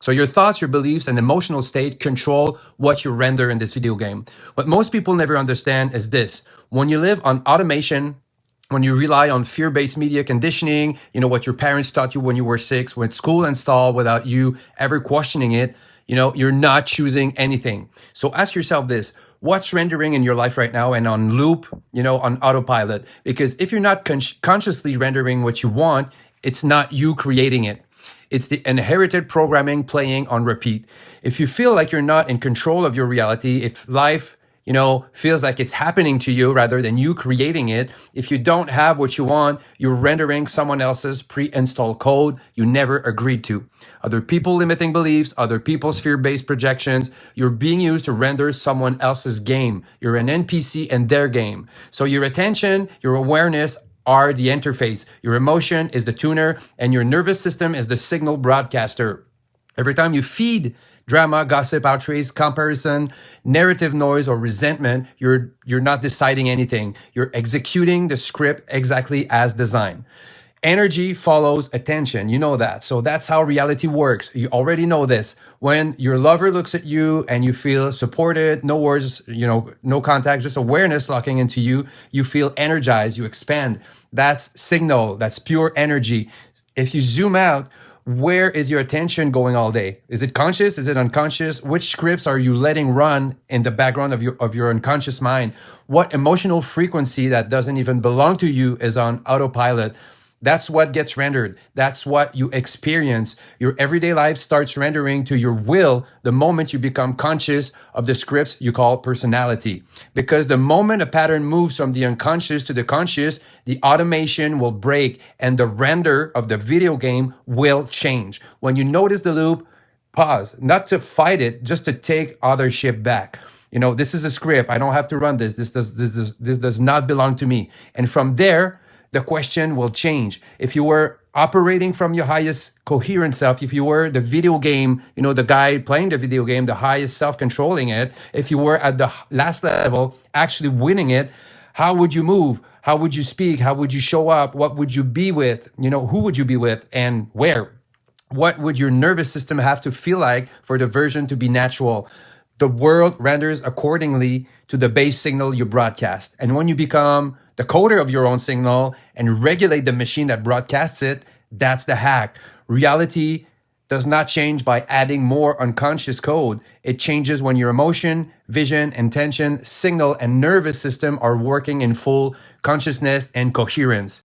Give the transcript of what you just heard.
So your thoughts, your beliefs, and emotional state control what you render in this video game. What most people never understand is this. When you live on automation, when you rely on fear-based media conditioning, what your parents taught you when you were 6, when school installed without you ever questioning it, you're not choosing anything. So ask yourself this. What's rendering in your life right now and on loop, on autopilot? Because if you're not consciously rendering what you want, it's not you creating it. It's the inherited programming playing on repeat. If you feel like you're not in control of your reality, if life, feels like it's happening to you rather than you creating it, if you don't have what you want, you're rendering someone else's pre-installed code you never agreed to. Other people limiting beliefs, other people's fear-based projections, you're being used to render someone else's game. You're an NPC in their game. So your attention, your awareness, are the interface. Your emotion is the tuner, and your nervous system is the signal broadcaster. Every time you feed drama, gossip, outrage, comparison, narrative noise, or resentment, you're not deciding anything. You're executing the script exactly as designed. Energy follows attention. You know that. So that's how reality works. You already know this. When your lover looks at you and you feel supported, no words, no contact, just awareness locking into you, you feel energized, you expand. That's signal. That's pure energy. If you zoom out, where is your attention going all day? Is it conscious? Is it unconscious? Which scripts are you letting run in the background of your unconscious mind? What emotional frequency that doesn't even belong to you is on autopilot? That's what gets rendered. That's what you experience. Your everyday life starts rendering to your will the moment you become conscious of the scripts you call personality. Because the moment a pattern moves from the unconscious to the conscious, the automation will break and the render of the video game will change. When you notice the loop, pause, not to fight it, just to take ownership back. This is a script. I don't have to run this. This does not belong to me. And from there, the question will change. If you were operating from your highest coherent self, if you were the video game, the guy playing the video game, the highest self-controlling it, if you were at the last level, actually winning it, how would you move? How would you speak? How would you show up? What would you be with? Who would you be with and where? What would your nervous system have to feel like for the version to be natural? The world renders accordingly to the base signal you broadcast. And when you become the coder of your own signal and regulate the machine that broadcasts it, that's the hack. Reality does not change by adding more unconscious code. It changes when your emotion, vision, intention, signal, and nervous system are working in full consciousness and coherence.